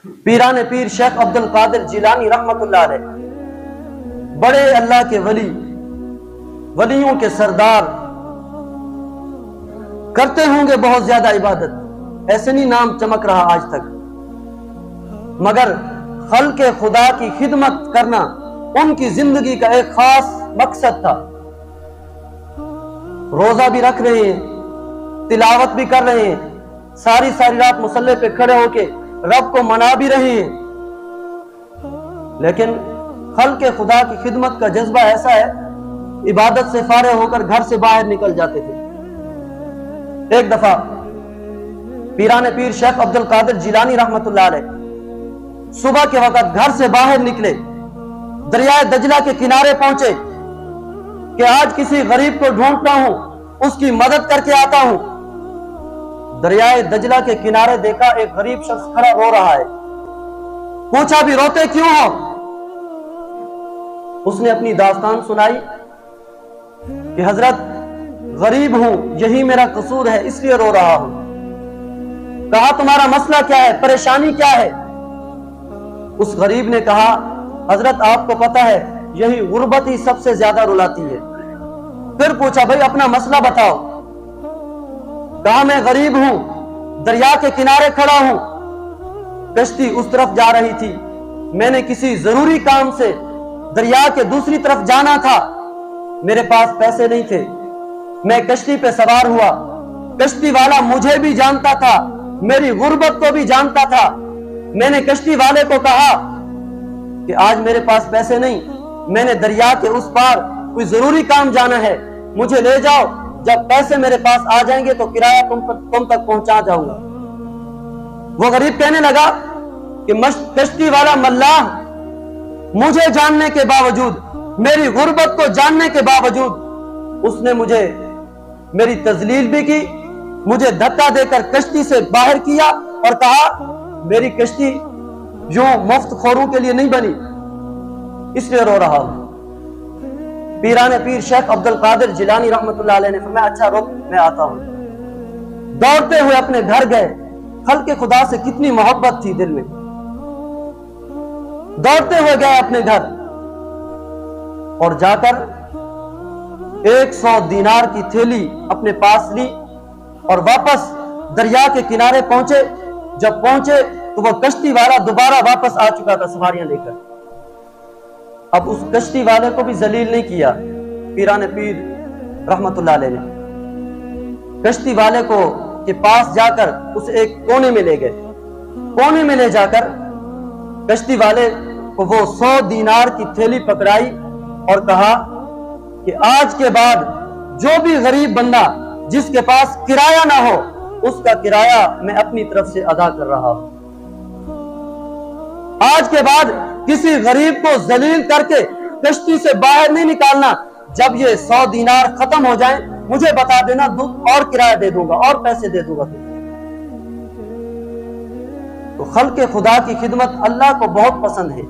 پیران پیر شیخ عبد القادر جیلانی رحمت اللہ علیہ بڑے اللہ کے ولیوں کے سردار، کرتے ہوں گے بہت زیادہ عبادت، ایسے نہیں نام چمک رہا آج تک، مگر خلق خدا کی خدمت کرنا ان کی زندگی کا ایک خاص مقصد تھا۔ روزہ بھی رکھ رہے ہیں، تلاوت بھی کر رہے ہیں، ساری رات مصلی پہ کھڑے ہو کے رب کو منا بھی رہے ہیں، لیکن خلق خدا کی خدمت کا جذبہ ایسا ہے، عبادت سے فارغ ہو کر گھر سے باہر نکل جاتے تھے۔ ایک دفعہ پیران پیر شیخ عبد القادر جیلانی رحمت اللہ علیہ صبح کے وقت گھر سے باہر نکلے، دریائے دجلہ کے کنارے پہنچے کہ آج کسی غریب کو ڈھونڈتا ہوں، اس کی مدد کر کے آتا ہوں۔ دریائے دجلہ کے کنارے دیکھا ایک غریب شخص کھڑا رو رہا ہے، پوچھا بھی روتے کیوں ہو؟ اس نے اپنی داستان سنائی کہ حضرت غریب ہوں، یہی میرا قصور ہے، اس لیے رو رہا ہوں۔ کہا تمہارا مسئلہ کیا ہے، پریشانی کیا ہے؟ اس غریب نے کہا حضرت آپ کو پتہ ہے یہی غربت ہی سب سے زیادہ رلاتی ہے۔ پھر پوچھا بھائی اپنا مسئلہ بتاؤ۔ کہا میں غریب ہوں، دریا کے کنارے کھڑا ہوں، کشتی اس طرف جا رہی تھی، میں نے کسی ضروری کام سے دریا کے دوسری طرف جانا تھا، میرے پاس پیسے نہیں تھے، میں کشتی پہ سوار ہوا، کشتی والا مجھے بھی جانتا تھا، میری غربت کو بھی جانتا تھا۔ میں نے کشتی والے کو کہا کہ آج میرے پاس پیسے نہیں، میں نے دریا کے اس پار کوئی ضروری کام جانا ہے، مجھے لے جاؤ، جب پیسے میرے پاس آ جائیں گے تو کرایہ تم تک پہنچا جاؤں گا۔ وہ غریب کہنے لگا کہ کشتی والا ملاح مجھے جاننے کے باوجود، میری غربت کو جاننے کے باوجود اس نے مجھے میری تذلیل بھی کی، مجھے دھکا دے کر کشتی سے باہر کیا اور کہا میری کشتی یوں مفت خوروں کے لیے نہیں بنی، اس لیے رو رہا ہوں۔ پیران پیر شیخ عبد القادر جیلانی رحمت اللہ علیہ نے فرمایا اچھا رک میں آتا ہوں۔ دوڑتے ہوئے اپنے گھر گئے، خلق خدا سے کتنی محبت تھی دل میں، دوڑتے ہوئے گئے اپنے گھر اور جا کر 100 دینار کی تھیلی اپنے پاس لی اور واپس دریا کے کنارے پہنچے۔ جب پہنچے تو وہ کشتی والا دوبارہ واپس آ چکا تھا سواریاں لے کر۔ اب اس کشتی والے کو بھی ذلیل نہیں کیا پیران پیر رحمت اللہ علیہ نے، کشتی والے کو کے پاس جا کر اسے ایک کونے میں لے گئے، کونے میں لے جا کر کشتی والے کو وہ 100 دینار کی تھیلی پکڑائی اور کہا کہ آج کے بعد جو بھی غریب بندہ جس کے پاس کرایہ نہ ہو اس کا کرایہ میں اپنی طرف سے ادا کر رہا ہوں۔ آج کے بعد کسی غریب کو ذلیل کر کے کشتی سے باہر نہیں نکالنا، جب یہ 100 دینار ختم ہو جائیں مجھے بتا دینا، اور کرایہ دے دوں گا اور پیسے دے دوں گا۔ تو خلق خدا کی خدمت اللہ کو بہت پسند ہے۔